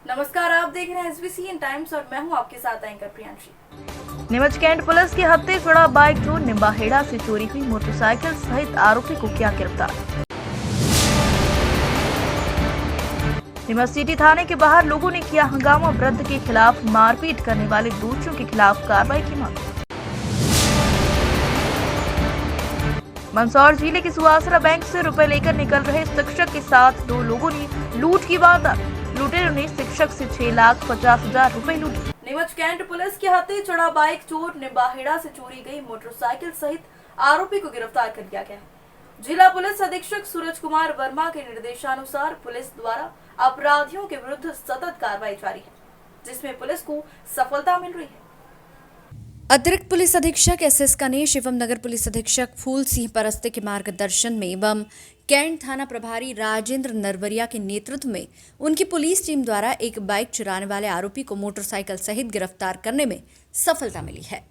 नमस्कार, आप देख रहे हैं SBC इन टाइम्स और मैं हूं आपके साथ anchor Priyanshi. Neemuch Cantt police के हत्थे चढ़ा बाइक चोर निम्बाहेड़ा से चोरी हुई मोटरसाइकिल सहित आरोपी को किया गिरफ्तार। नीमच सिटी थाने के बाहर लोगों ने किया हंगामा, वृद्ध के खिलाफ मारपीट करने वाले दोषियों के खिलाफ कार्रवाई की मांग। मंदसौर जिले के सुहासरा बैंक से रुपए लेकर निकल रहे शिक्षक के साथ दो लोगों ने लूट की वारदात। लुटेरों ने शिक्षक से 6,50,000 रुपए लूटे। नीमच कैंट पुलिस के हत्थे चढ़ा बाइक चोर निम्बाहेड़ा से चोरी गई मोटरसाइकिल सहित आरोपी को गिरफ्तार कर लिया गया है। जिला पुलिस अधीक्षक सूरज कुमार वर्मा के निर्देशानुसार पुलिस द्वारा अपराधियों के विरुद्ध सतत कार्रवाई जारी है, जिसमें पुलिस को सफलता मिल रही है। अतिरिक्त पुलिस अधीक्षक SS कनेश एवं नगर पुलिस अधीक्षक फूल सिंह परस्ते के मार्गदर्शन में एवं कैंट थाना प्रभारी राजेंद्र नरवरिया के नेतृत्व में उनकी पुलिस टीम द्वारा एक बाइक चुराने वाले आरोपी को मोटरसाइकिल सहित गिरफ्तार करने में सफलता मिली है।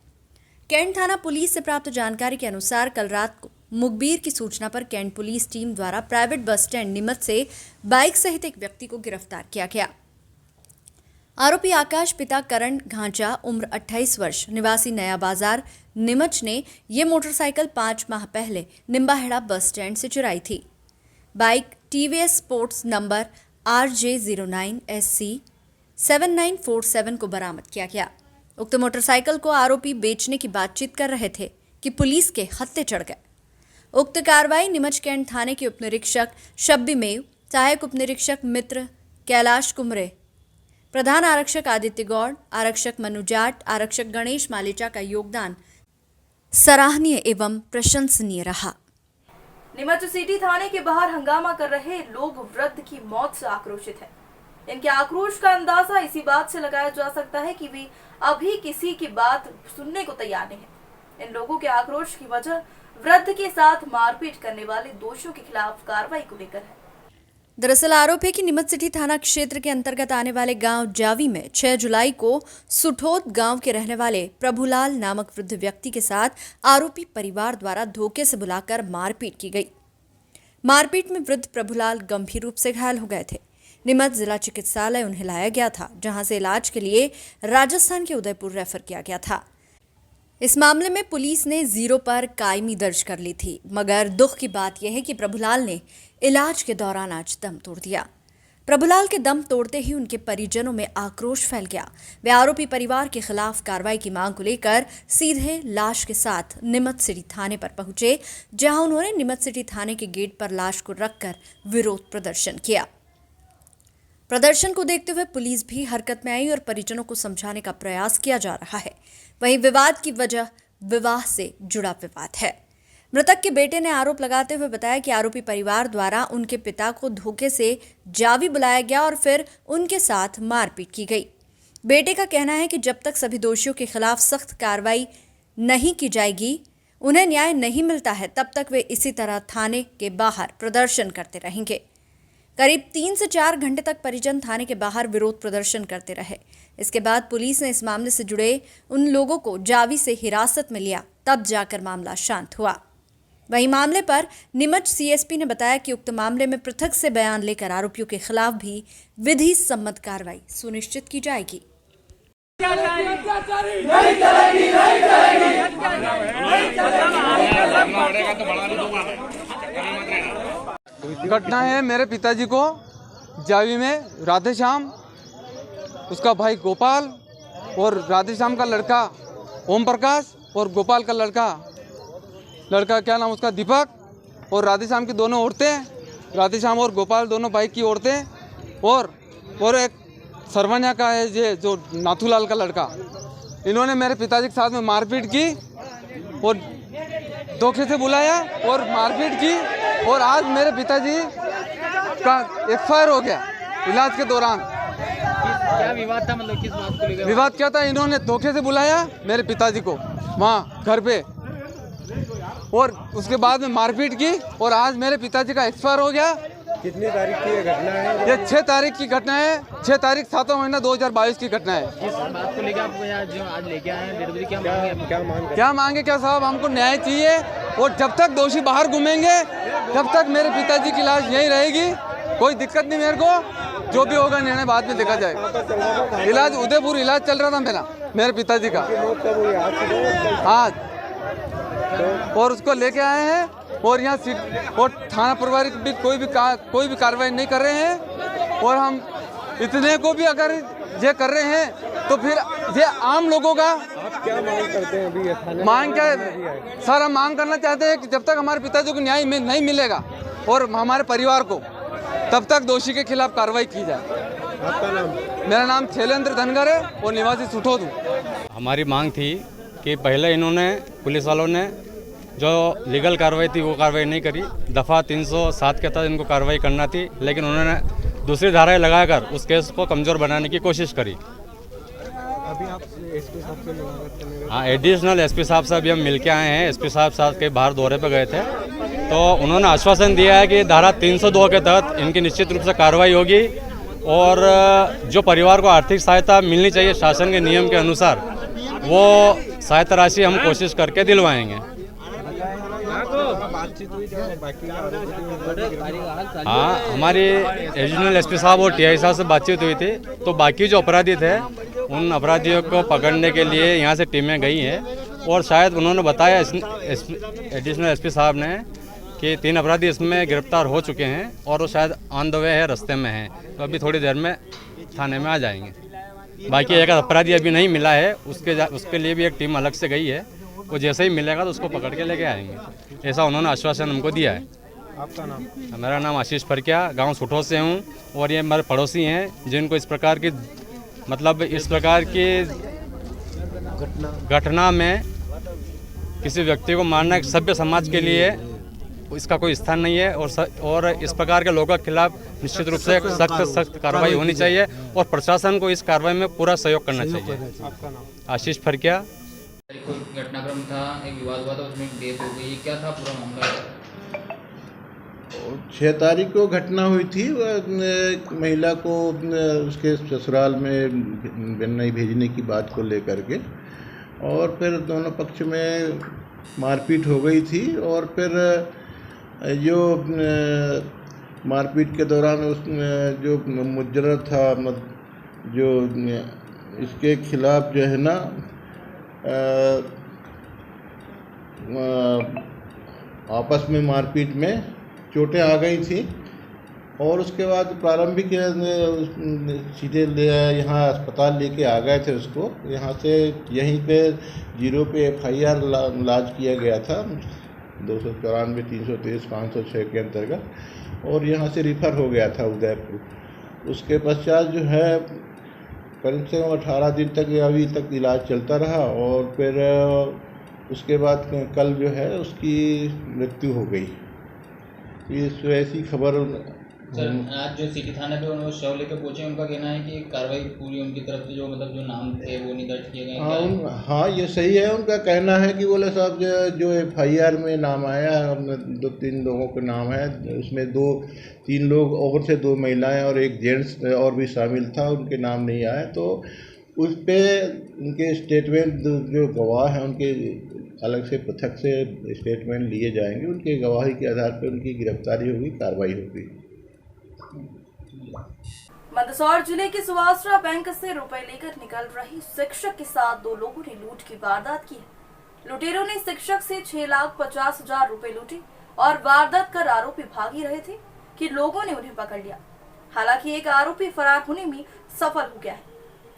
कैंट थाना पुलिस से प्राप्त जानकारी के अनुसार कल रात को मुखबिर की सूचना पर कैंट पुलिस टीम द्वारा प्राइवेट बस स्टैंड नीमच से बाइक सहित एक व्यक्ति को गिरफ्तार किया गया। आरोपी आकाश पिता करण घांचा उम्र 28 वर्ष निवासी नया बाजार नीमच ने ये मोटरसाइकिल 5 माह पहले निम्बाहेड़ा बस स्टैंड से चुराई थी। Bike TVS sports number RJ09 SC 7947 को बरामद किया गया। उक्त मोटरसाइकिल को आरोपी बेचने की बातचीत कर रहे थे कि पुलिस के हत्थे चढ़ गए। उक्त कार्रवाई नीमच कैंट थाने के उपनिरीक्षक शब्बी मेव, सहायक उपनिरीक्षक मित्र कैलाश कुमरे, प्रधान आरक्षक आदित्य गौड़, आरक्षक मनु जाट, आरक्षक गणेश मालेचा का योगदान सराहनीय एवं प्रशंसनीय रहा। नीमच सिटी थाने के बाहर हंगामा कर रहे लोग वृद्ध की मौत से आक्रोशित हैं। इनके आक्रोश का अंदाजा इसी बात से लगाया जा सकता है कि वे अभी किसी की बात सुनने को तैयार नहीं है। इन लोगों के आक्रोश की वजह वृद्ध के साथ मारपीट करने वाले दोषियों के खिलाफ कार्रवाई को लेकर है। दरअसल आरोप है कि नीमच सिटी थाना क्षेत्र के अंतर्गत आने वाले गांव जावी में 6 जुलाई को सुठोत गांव के रहने वाले प्रभुलाल नामक वृद्ध व्यक्ति के साथ आरोपी परिवार द्वारा धोखे से बुलाकर मारपीट की गई। मारपीट में वृद्ध प्रभुलाल गंभीर रूप से घायल हो गए थे। नीमच जिला चिकित्सालय उन्हें लाया गया था, जहां से इलाज के लिए राजस्थान के उदयपुर रेफर किया गया था। इस मामले में पुलिस ने 0 पर कायमी दर्ज कर ली थी, मगर दुख की बात यह है कि प्रभुलाल ने इलाज के दौरान आज दम तोड़ दिया। प्रभुलाल के दम तोड़ते ही उनके परिजनों में आक्रोश फैल गया। वे आरोपी परिवार के खिलाफ कार्रवाई की मांग को लेकर सीधे लाश के साथ नीमच सिटी थाने पर पहुंचे, जहां उन्होंने नीमच सिटी थाने के गेट पर लाश को रखकर विरोध प्रदर्शन किया। प्रदर्शन को देखते हुए पुलिस भी हरकत में आई और परिजनों को समझाने का प्रयास किया जा रहा है। वहीं विवाद की वजह विवाह से जुड़ा विवाद है। मृतक के बेटे ने आरोप लगाते हुए बताया कि आरोपी परिवार द्वारा उनके पिता को धोखे से जावी बुलाया गया और फिर उनके साथ मारपीट की गई। बेटे का कहना है कि जब तक सभी दोषियों के खिलाफ सख्त कार्रवाई नहीं की जाएगी, उन्हें न्याय नहीं मिलता है, तब तक वे इसी तरह थाने के बाहर प्रदर्शन करते रहेंगे। करीब 3 से 4 घंटे तक परिजन थाने के बाहर विरोध प्रदर्शन करते रहे। इसके बाद पुलिस ने इस मामले से जुड़े उन लोगों को जावी से हिरासत में लिया, तब जाकर मामला शांत हुआ। वहीं मामले पर नीमच CSP ने बताया कि उक्त मामले में पृथक से बयान लेकर आरोपियों के खिलाफ भी विधि सम्मत कार्रवाई सुनिश्चित की जाएगी। घटना है मेरे पिताजी को जावी में राधे श्याम, उसका भाई गोपाल और राधे श्याम का लड़का ओम प्रकाश और गोपाल का लड़का क्या नाम उसका दीपक और राधे श्याम की दोनों औरतें, राधे श्याम और गोपाल दोनों बाइक की औरतें और एक सरवनिया का है ये जो नाथूलाल का लड़का, इन्होंने मेरे पिताजी के साथ में मारपीट की और धोखे से बुलाया और मारपीट की और आज मेरे पिताजी का एक्सपायर हो गया इलाज के दौरान। क्या विवाद था, मतलब किस बात को लेकर? विवाद क्या था, इन्होंने धोखे से बुलाया मेरे पिताजी को वहाँ घर पे और उसके बाद में मारपीट की और आज मेरे पिताजी का एक्सपायर हो गया। कितनी तारीख की ये घटना है? ये 6 तारीख की घटना है, 6 तारीख 7वां महीना 2022 की घटना है। किस बात को लेकर आपको यहाँ जो आज लेके आए हैं डेढ़ बजे, क्या मांगे क्या साहब, हमको न्याय चाहिए और जब तक दोषी बाहर घूमेंगे तब तक मेरे पिताजी की लाश यहीं रहेगी। कोई दिक्कत नहीं मेरे को, जो भी होगा निर्णय बाद में देखा जाएगा। इलाज उदयपुर इलाज चल रहा था मेरे पिताजी का आज, और उसको लेके आए हैं और यहाँ और थाना प्रभारी भी कोई भी कार्रवाई नहीं कर रहे हैं। और हम इतने को भी अगर ये कर रहे हैं तो फिर ये आम लोगों का आप क्या मांग करते हैं अभी? थाने मांग क्या सर, हम मांग करना चाहते हैं कि जब तक हमारे पिताजी को न्याय नहीं मिलेगा और हमारे परिवार को, तब तक दोषी के खिलाफ कार्रवाई की जाए। आपका नाम? मेरा नाम शैलेंद्र धनगर है और निवासी सुठोद हूँ। हमारी मांग थी कि पहले इन्होंने पुलिस वालों ने जो लीगल कार्रवाई थी वो कार्रवाई नहीं करी। दफ़ा 307 के तहत इनको कार्रवाई करना थी, लेकिन उन्होंने दूसरी धाराएं लगाकर उस केस को कमज़ोर बनाने की कोशिश करी। अभी आप एसपी साहब से मुलाकात करने गए? हाँ, एडिशनल एसपी साहब से अभी हम मिल के आए हैं। एसपी साहब के बाहर दौरे पर गए थे, तो उन्होंने आश्वासन दिया है कि धारा 302 के तहत इनकी निश्चित रूप से कार्रवाई होगी और जो परिवार को आर्थिक सहायता मिलनी चाहिए शासन के नियम के अनुसार, वो सहायता राशि हम कोशिश करके दिलवाएंगे। बातचीत हुई थी बाकी हाँ, हमारी रीजनल एसपी साहब और टीआई साहब से बातचीत हुई थी, तो बाकी जो अपराधी थे उन अपराधियों को पकड़ने के लिए यहाँ से टीमें गई हैं और शायद उन्होंने बताया एडिशनल एसपी साहब ने कि 3 अपराधी इसमें गिरफ्तार हो चुके हैं और वो शायद ऑन द वे है, रास्ते में हैं, तो अभी थोड़ी देर में थाने में आ जाएंगे। बाकी एक अपराधी अभी नहीं मिला है, उसके लिए भी एक टीम अलग से गई है, वो जैसे ही मिलेगा तो उसको पकड़ के लेके आएंगे, ऐसा उन्होंने आश्वासन हमको दिया है। आपका नाम? मेरा नाम आशीष फरकिया, गांव सुठो से हूं और ये हमारे पड़ोसी हैं जिनको इस प्रकार की घटना में किसी व्यक्ति को मारना एक सभ्य समाज के लिए इसका कोई स्थान नहीं है और इस प्रकार के लोगों के खिलाफ निश्चित रूप से सख्त कार्रवाई होनी चाहिए और प्रशासन को इस कार्रवाई में पूरा सहयोग करना चाहिए। आपका नाम? आशीष फरकिया। कोई घटनाक्रम था, एक विवाद हुआ था, उसमें डेथ हो गई, क्या था पूरा मामला? 6 तारीख को घटना हुई थी। एक महिला को उसके ससुराल में नहीं भेजने की बात को लेकर के, और फिर दोनों पक्ष में मारपीट हो गई थी। और फिर जो मारपीट के दौरान उस जो मुजर्रर था, जो इसके खिलाफ जो है ना आपस में मारपीट में चोटें आ गई थी। और उसके बाद प्रारंभिक सीधे यहाँ अस्पताल लेके आ गए थे उसको। यहाँ से यहीं पे 0 पे FIR लाज किया गया था 294, 323, 506 के अंतर्गत, और यहाँ से रिफ़र हो गया था उदयपुर। उसके पश्चात जो है करीब से 18 दिन तक अभी तक इलाज चलता रहा, और फिर उसके बाद कल जो है उसकी मृत्यु हो गई। इस ऐसी खबर सर, आज जो सिटी थाने पे उन्होंने शव लेकर पहुंचे, उनका कहना है कि कार्रवाई पूरी उनकी तरफ से जो जो नाम थे वो नहीं दर्ज किए गए। हाँ, ये सही है। उनका कहना है कि बोले साहब जो FIR में नाम आया 2-3 लोगों के नाम है, उसमें 2-3 लोग और से 2 महिलाएं और एक जेंट्स और भी शामिल था, उनके नाम नहीं आए। तो उस पर उनके स्टेटमेंट जो गवाह हैं उनके अलग से पृथक से स्टेटमेंट लिए जाएंगे। उनके गवाही के आधार पर उनकी गिरफ्तारी होगी, कार्रवाई होगी। मंदसौर जिले के सुवासरा बैंक से रुपए लेकर निकल रही शिक्षक के साथ 2 लोगों ने लूट की वारदात की है। लुटेरों ने शिक्षक से 6,50,000 रुपए लूटे और वारदात कर आरोपी भाग ही रहे थे कि लोगों ने उन्हें पकड़ लिया। हालांकि एक आरोपी फरार होने में सफल हो गया है।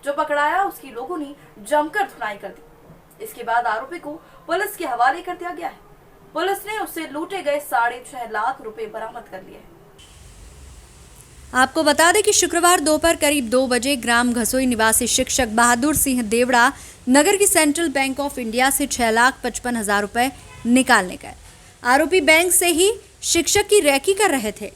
जो पकड़ाया उसकी लोगों ने जमकर धुनाई कर दी। इसके बाद आरोपी को पुलिस के हवाले कर दिया गया है। पुलिस ने उससे लूटे गए 6.5 लाख रुपए बरामद कर लिए हैं। आपको बता दें कि शुक्रवार दोपहर करीब 2 बजे ग्राम घसोई निवासी शिक्षक बहादुर सिंह देवड़ा नगर की सेंट्रल बैंक ऑफ इंडिया से 6,55,000 रुपए निकालने गए। आरोपी बैंक से ही शिक्षक की रैकी कर रहे थे।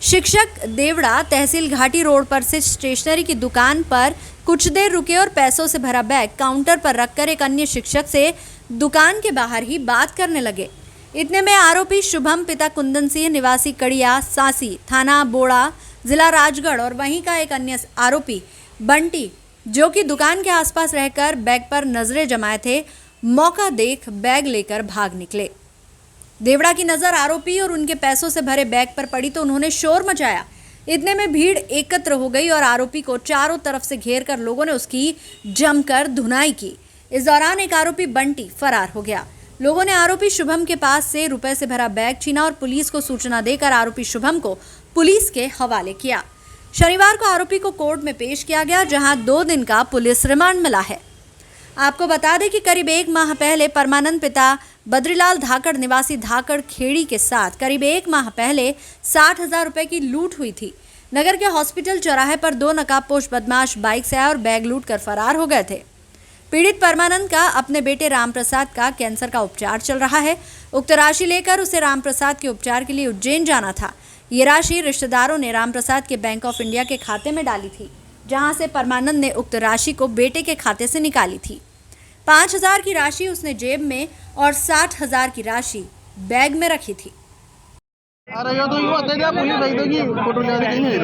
शिक्षक देवड़ा तहसील घाटी रोड पर से स्टेशनरी की दुकान पर कुछ देर रुके और पैसों से भरा बैग काउंटर पर रखकर एक अन्य शिक्षक से दुकान के बाहर ही बात करने लगे। इतने में आरोपी शुभम पिता कुंदन सिंह निवासी कड़िया सासी थाना बोड़ा जिला राजगढ़ और वहीं का एक अन्य आरोपी बंटी जो कि दुकान के आसपास रहकर बैग पर नजरें जमाए थे, मौका देख बैग लेकर भाग निकले। देवड़ा की नजर आरोपी और उनके पैसों से भरे बैग पर पड़ी तो उन्होंने शोर मचाया। इतने में भीड़ एकत्र हो गई और आरोपी को चारों तरफ से घेर कर लोगों ने उसकी जमकर धुनाई की। इस दौरान एक आरोपी बंटी फरार हो गया। लोगों ने आरोपी शुभम के पास से रुपए से भरा बैग छीना और पुलिस को सूचना देकर आरोपी शुभम को पुलिस के हवाले किया। शनिवार को आरोपी को कोर्ट में पेश किया गया, जहां 2 दिन का पुलिस रिमांड मिला है। आपको बता दें कि करीब 1 माह पहले परमानंद पिता बद्रीलाल धाकड़ निवासी धाकड़ खेड़ी के साथ करीब 1 माह पहले 60,000 रुपए की लूट हुई थी। नगर के हॉस्पिटल चौराहे पर 2 नकाबपोश बदमाश बाइक से आए और बैग लूट कर फरार हो गए थे। पीड़ित परमानंद का अपने बेटे रामप्रसाद का कैंसर का उपचार चल रहा है। उक्त राशि लेकर उसे रामप्रसाद के उपचार के लिए उज्जैन जाना था। ये राशि रिश्तेदारों ने रामप्रसाद के बैंक ऑफ इंडिया के खाते में डाली थी, जहां से परमानंद ने उक्त राशि को बेटे के खाते से निकाली थी। 5,000 की राशि उसने जेब में और 60,000 की राशि बैग में रखी थी। अरे ये तो युवा देगा पुलिस भेज देगी फोटो ले देंगे।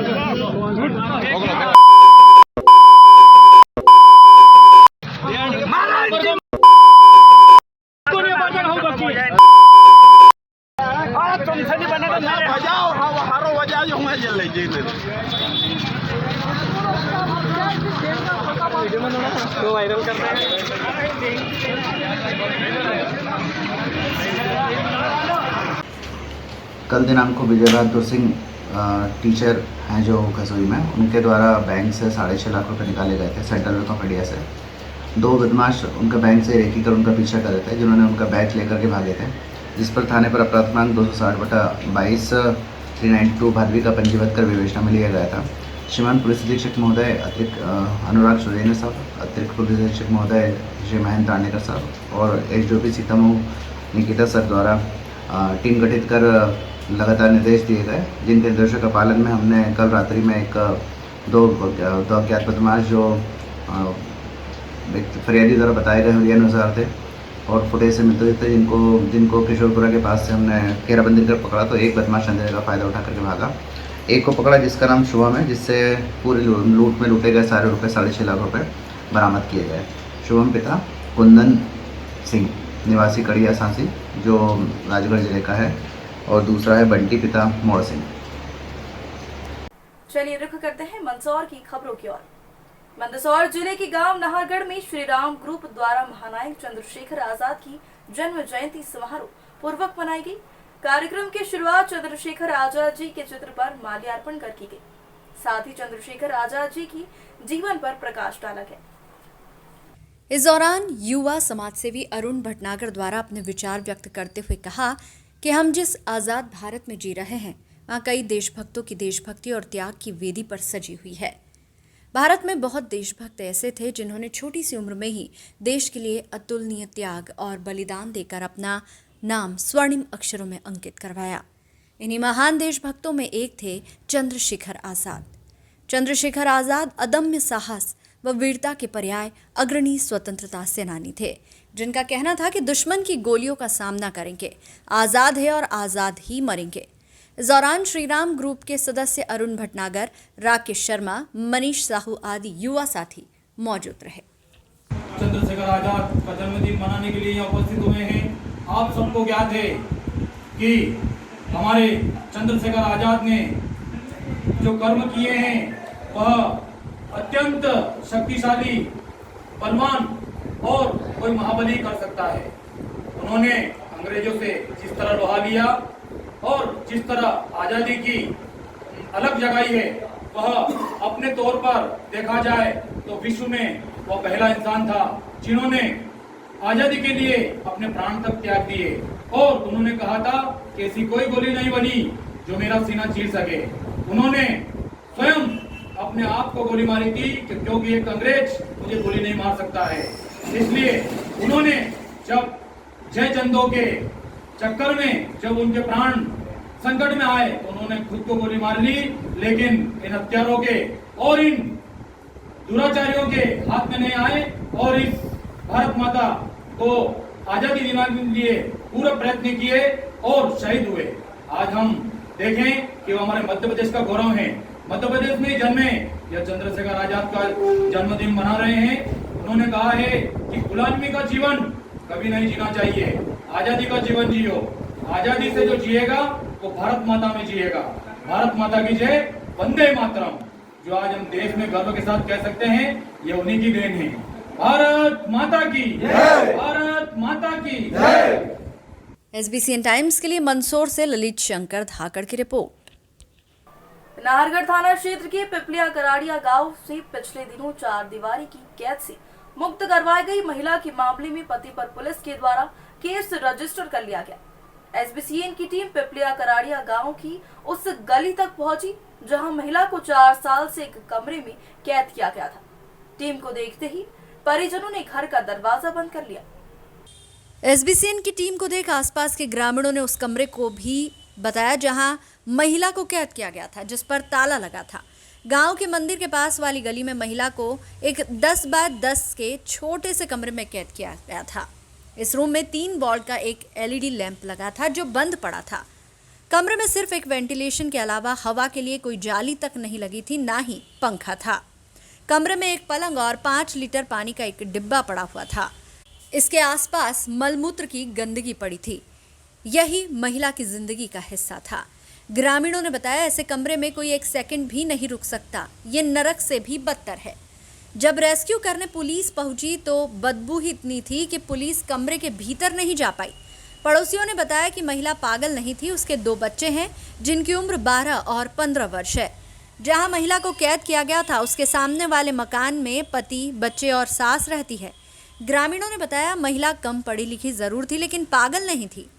तो वायरल करना है। कल दिनांक को विजय बहादुर सिंह टीचर हैं जो खसोई में, उनके द्वारा बैंक से 6.5 लाख रुपए निकाले गए थे सेंट्रल बैंक ऑफ इंडिया से। 2 बदमाश उनका बैंक से रेकी कर उनका पीछा कर रहे थे, जिन्होंने उनका बैग लेकर के भागे थे, जिस पर थाने पर अपराध क्रमांक 260/22 392 भादवी का पंजीबद्ध कर विवेचना में लिया गया था। श्रीमान पुलिस अधीक्षक महोदय अतिरिक्त अनुराग सुरेन्द्र साहब, अतिरिक्त पुलिस अधीक्षक महोदय श्री महेंद्र राणेकर साहब और एसडीओपी सीतामऊ निकिता सर द्वारा टीम गठित कर लगातार निर्देश दिए गए, जिनके निर्देशों का पालन में हमने कल रात्रि में दो अज्ञात बदमाश जो फरियादी द्वारा बताए गए हुए अनुसार थे और फुटेज से मिलते थे, जिनको किशोरपुरा के पास से हमने घेराबंदी कर पकड़ा, तो एक बदमाश अंधेरे का फ़ायदा उठा करके भागा। एक को पकड़ा जिसका नाम शुभम है, जिससे पूरी लूट में लूटे गए सारे रुपए 6.5 लाख रुपए बरामद किए गए। शुभम पिता कुंदन सिंह निवासी कड़िया सांसी जो राजगढ़ जिले का है, और दूसरा है बंटी पिता मोड़ सिंह। चलिए रुख करते हैं मंदसौर की खबरों की ओर। मंदसौर जिले के गांव नाहरगढ़ में श्री राम ग्रुप द्वारा महानायक चंद्रशेखर आजाद की जन्म जयंती समारोह पूर्वक मनाई गई। कार्यक्रम की शुरुआत चंद्रशेखर आजाद जी के चित्र पर माल्यार्पण कर की गई। साथ ही चंद्रशेखर आजाद जी की जीवन पर प्रकाश डाला गया। इस दौरान युवा समाजसेवी अरुण भटनागर द्वारा अपने विचार व्यक्त करते हुए कहा कि हम जिस आज़ाद भारत में जी रहे हैं, वहाँ कई देशभक्तों की देशभक्ति और त्याग की वेदी पर सजी हुई है। भारत में बहुत देशभक्त ऐसे थे जिन्होंने छोटी सी उम्र में ही देश के लिए अतुलनीय त्याग और बलिदान देकर अपना नाम स्वर्णिम अक्षरों में अंकित करवाया। इन्हीं महान देशभक्तों में एक थे चंद्रशेखर आज़ाद। चंद्रशेखर आज़ाद अदम्य साहस व वीरता के पर्याय अग्रणी स्वतंत्रता सेनानी थे, जिनका कहना था कि दुश्मन की गोलियों का सामना करेंगे, आज़ाद है और आज़ाद ही मरेंगे। इस दौरान श्रीराम ग्रुप के सदस्य अरुण भटनागर, राकेश शर्मा, मनीष साहू आदि युवा साथी मौजूद रहे। चंद्रशेखर आजाद का जन्मदिन मनाने के लिए यहाँ उपस्थित हुए हैं। आप सबको ज्ञात है कि हमारे चंद्रशेखर आजाद ने जो कर्म किए हैं वह अत्यंत शक्तिशाली, बलवान और कोई महाबली कर सकता है। उन्होंने अंग्रेजों से जिस तरह लोहा लिया और जिस तरह आज़ादी की अलग जगाई है, वह अपने तौर पर देखा जाए तो विश्व में वह पहला इंसान था जिन्होंने आज़ादी के लिए अपने प्राण तक त्याग दिए। और उन्होंने कहा था कि ऐसी कोई गोली नहीं बनी जो मेरा सीना चीर सके। उन्होंने स्वयं अपने आप को गोली मारी थी क्योंकि एक अंग्रेज मुझे गोली नहीं मार सकता है। इसलिए उन्होंने जब जय चंदों के चक्कर में जब उनके प्राण संकट में आए तो उन्होंने खुद को गोली मार ली, लेकिन इन हत्यारों के और इन दुराचारियों के हाथ में नहीं आए और इस भारत माता को आजादी दिलाने के लिए पूरा प्रयत्न किए और शहीद हुए। आज हम देखें कि वो हमारे मध्य प्रदेश का गौरव है। मध्य प्रदेश में जन्मे यह चंद्रशेखर आजाद का जन्मदिन मना रहे हैं। उन्होंने कहा है कि गुलामी का जीवन कभी नहीं जीना चाहिए, आजादी का जीवन जियो। आजादी से जो जिएगा वो भारत माता में जिएगा। भारत माता की जय, वंदे मातरम, जो आज हम देश में गर्व के साथ कह सकते हैं, ये उन्हीं की देन है। भारत माता की जय, भारत माता की जय। SBCN टाइम्स के लिए मंदसौर से ललित शंकर धाकड़ की रिपोर्ट। नाहरगढ़ थाना क्षेत्र के पिपलिया कराड़िया गांव से पिछले दिनों 4 दीवारी की कैद से मुक्त करवाई गई महिला के मामले में पति पर पुलिस के द्वारा केस रजिस्टर कर लिया गया। SBCN की टीम पिपलिया कराड़िया गांव की उस गली तक पहुंची जहां महिला को 4 साल से एक कमरे में कैद किया गया था। टीम को देखते ही परिजनों ने घर का दरवाजा बंद कर लिया। SBCN की टीम को देख आसपास के ग्रामीणों ने उस कमरे को भी बताया जहां महिला को कैद किया गया था, जिस पर ताला लगा था। गांव के मंदिर के पास वाली गली में महिला को एक 10 बाय 10 के छोटे से कमरे में कैद किया गया था। इस रूम में 3 वॉल्ट का एक LED लैंप लगा था जो बंद पड़ा था। कमरे में सिर्फ एक वेंटिलेशन के अलावा हवा के लिए कोई जाली तक नहीं लगी थी, ना ही पंखा था। कमरे में एक पलंग और 5 लीटर पानी का एक डिब्बा पड़ा हुआ था। इसके आसपास मलमूत्र की गंदगी पड़ी थी। यही महिला की जिंदगी का हिस्सा था। ग्रामीणों ने बताया ऐसे कमरे में कोई 1 सेकंड भी नहीं रुक सकता, ये नरक से भी बदतर है। जब रेस्क्यू करने पुलिस पहुंची तो बदबू ही इतनी थी कि पुलिस कमरे के भीतर नहीं जा पाई। पड़ोसियों ने बताया कि महिला पागल नहीं थी, उसके 2 बच्चे हैं जिनकी उम्र 12 और 15 वर्ष है। जहां महिला को कैद किया गया था उसके सामने वाले मकान में पति, बच्चे और सास रहती है। ग्रामीणों ने बताया महिला कम पढ़ी लिखी जरूर थी लेकिन पागल नहीं थी।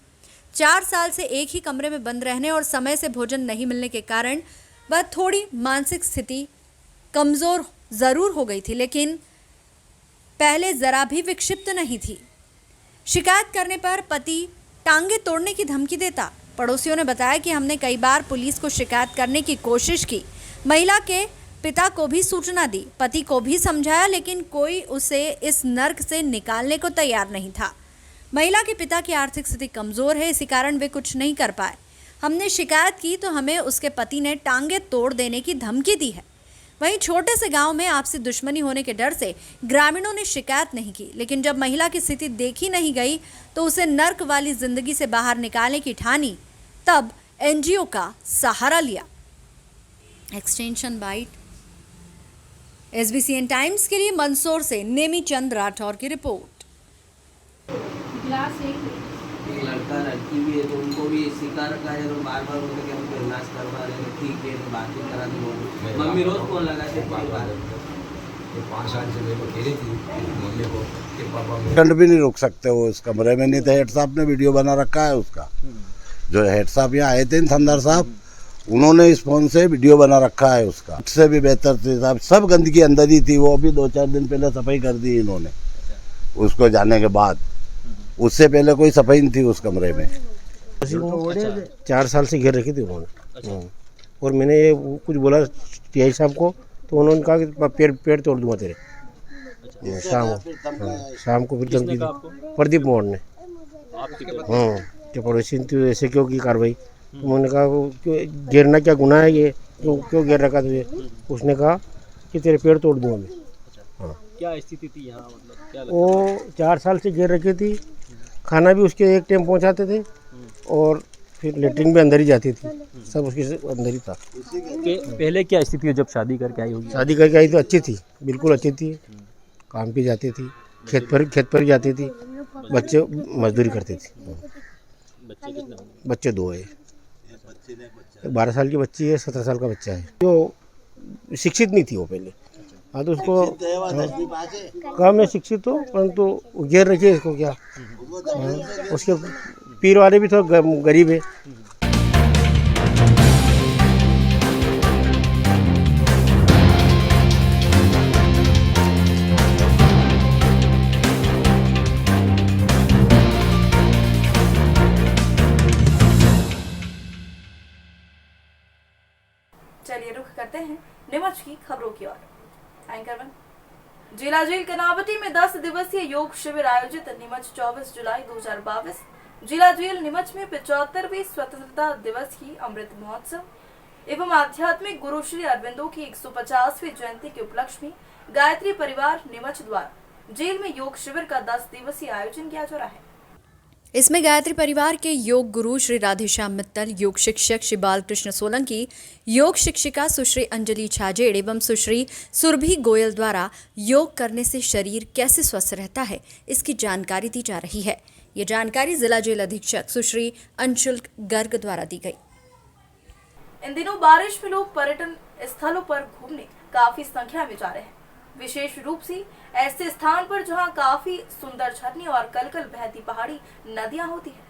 4 साल से एक ही कमरे में बंद रहने और समय से भोजन नहीं मिलने के कारण वह थोड़ी मानसिक स्थिति कमजोर जरूर हो गई थी, लेकिन पहले जरा भी विक्षिप्त नहीं थी। शिकायत करने पर पति टांगे तोड़ने की धमकी देता। पड़ोसियों ने बताया कि हमने कई बार पुलिस को शिकायत करने की कोशिश की, महिला के पिता को भी सूचना दी, पति को भी समझाया, लेकिन कोई उसे इस नर्क से निकालने को तैयार नहीं था। महिला के पिता की आर्थिक स्थिति कमजोर है, इसी कारण वे कुछ नहीं कर पाए। हमने शिकायत की तो हमें उसके पति ने टांगे तोड़ देने की धमकी दी है। वहीं छोटे से गांव में आपसी दुश्मनी होने के डर से ग्रामीणों ने शिकायत नहीं की, लेकिन जब महिला की स्थिति देखी नहीं गई तो उसे नर्क वाली जिंदगी से बाहर निकालने की ठानी, तब NGO का सहारा लिया। Extension bite. SBCN टाइम्स के लिए मंदसौर से नेमी चंद राठौर की रिपोर्ट। एक लड़का लड़की भी है तो उनको भी सिखा रखा है, तो बार बार बोलते कि हमको इलाज करवा रहे हैं, ठीक है, तो बातचीत करा दी। मम्मी रोज फोन लगाते 5 साल से मेरे को कह रही थी मम्मी को कि पापा सेकंड भी नहीं रुक सकते वो इस कमरे में। नहीं तो हेड साहब ने वीडियो बना रखा है उसका, जो हेड साहब यहाँ आए थे थंदर साहब, उन्होंने इस फोन से वीडियो बना रखा है उसका। उससे भी बेहतर थे साहब, सब गंदगी अंदर ही थी। वो अभी 2-4 दिन पहले सफाई कर दी इन्होंने उसको जाने के बाद, उससे पहले कोई सफाई नहीं थी उस कमरे में। 4 साल से घेर रखी थी उन्होंने। और मैंने ये कुछ बोला TI साहब को तो उन्होंने कहा कि पेड़ तोड़ दूंगा तेरे। शाम को फिर धमकी दी प्रदीप मोहन ने। कि पड़ोसी ने ऐसे क्यों की कार्रवाई? उन्होंने कहा घेरना क्या गुनाह है, ये क्यों घेर रखा तुझे? उसने कहा कि तेरे पेड़ तोड़ दूंगा मैं। हाँ, क्या स्थिति थी यहाँ, मतलब क्या वो 4 साल से घेर रखी थी। खाना भी उसके एक टाइम पहुँचाते थे और फिर लेटरिन भी अंदर ही जाती थी, सब उसके अंदर ही था। पहले क्या स्थिति है जब शादी करके आई होगी? शादी करके आई तो अच्छी थी, बिल्कुल अच्छी थी। काम पे जाती थी, खेत पर ही जाती थी, बच्चे मजदूरी करते थे। बच्चे 2 है, 12 साल की बच्ची है, 17 साल का बच्चा है। जो शिक्षित नहीं थी वो पहले। हाँ तो उसको कम है शिक्षित हो, परंतु घेर रखिए इसको क्या। उसके पीर वाले भी थोड़ा गरीब है। चलिए रुख करते हैं नीमच की खबरों की ओर। एंकरमैन। जिला जेल कनावटी में 10 दिवसीय योग शिविर आयोजित। नीमच 24 जुलाई 2022। जिला जेल नीमच में 75वें स्वतंत्रता दिवस की अमृत महोत्सव एवं आध्यात्मिक गुरु श्री अरविंदो की 150वीं जयंती के उपलक्ष्य में गायत्री परिवार नीमच द्वारा जेल में योग शिविर का 10 दिवसीय आयोजन किया जा रहा है। इसमें गायत्री परिवार के योग गुरु श्री राधेश्याम मित्तल, योग शिक्षक श्री बालकृष्ण सोलंकी, योग शिक्षिका सुश्री अंजलि छाजेड़ एवं सुश्री सुरभि गोयल द्वारा योग करने से शरीर कैसे स्वस्थ रहता है इसकी जानकारी दी जा रही है। ये जानकारी जिला जेल अधीक्षक सुश्री अंशुल गर्ग द्वारा दी गई। इन दिनों बारिश में लोग पर्यटन स्थलों पर घूमने काफी संख्या में जा रहे हैं, विशेष रूप से ऐसे स्थान पर जहां काफी सुंदर झरने और कलकल बहती पहाड़ी नदियां होती हैं।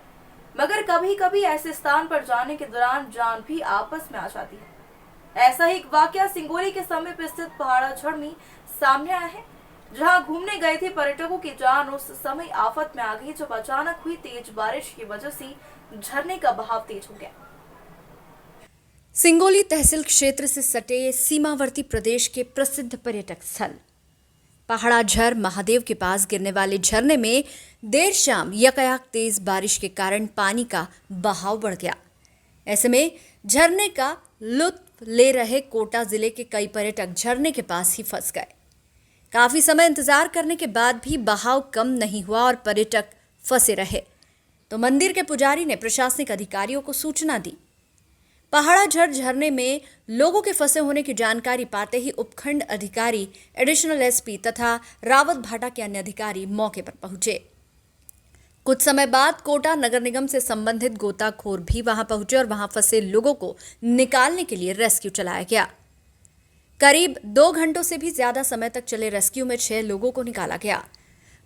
मगर कभी कभी ऐसे स्थान पर जाने के दौरान जान भी आपस में आ जाती है। ऐसा ही एक वाकया सिंगोली के समीप स्थित पहाड़ाझड़ में सामने आया है, जहां घूमने गए थे पर्यटकों की जान उस समय आफत में आ गई जब अचानक हुई तेज बारिश की वजह से झरने का बहाव तेज हो गया। सिंगोली तहसील क्षेत्र से सटे सीमावर्ती प्रदेश के प्रसिद्ध पर्यटक स्थल पहाड़ाझर महादेव के पास गिरने वाले झरने में देर शाम यकायक तेज बारिश के कारण पानी का बहाव बढ़ गया। ऐसे में झरने का लुत्फ ले रहे कोटा जिले के कई पर्यटक झरने के पास ही फंस गए। काफी समय इंतजार करने के बाद भी बहाव कम नहीं हुआ और पर्यटक फंसे रहे, तो मंदिर के पुजारी ने प्रशासनिक अधिकारियों को सूचना दी। पहाड़ाझर झरने में लोगों के फंसे होने की जानकारी पाते ही उपखंड अधिकारी, एडिशनल एसपी तथा रावत भाटा के अन्य अधिकारी मौके पर पहुंचे। कुछ समय बाद कोटा नगर निगम से संबंधित गोताखोर भी वहां पहुंचे और वहां फंसे लोगों को निकालने के लिए रेस्क्यू चलाया गया। करीब 2 घंटों से भी ज्यादा समय तक चले रेस्क्यू में 6 लोगों को निकाला गया।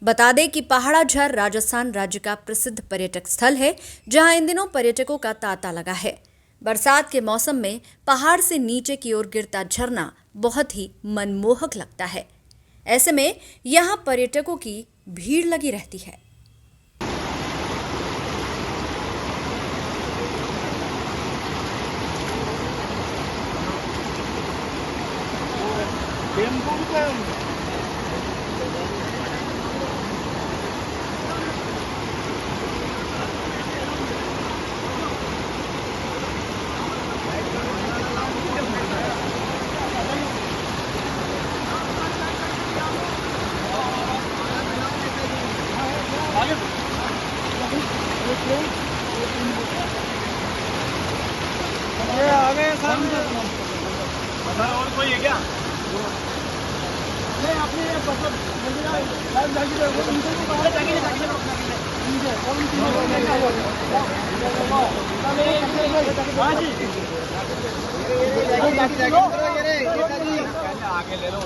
बता दें कि पहाड़ाझर राजस्थान राज्य का प्रसिद्ध पर्यटक स्थल है, जहां इन दिनों पर्यटकों का तांता लगा है। बरसात के मौसम में पहाड़ से नीचे की ओर गिरता झरना बहुत ही मनमोहक लगता है। ऐसे में यहां पर्यटकों की भीड़ लगी रहती है। और कोई है क्या? आगे ले लो।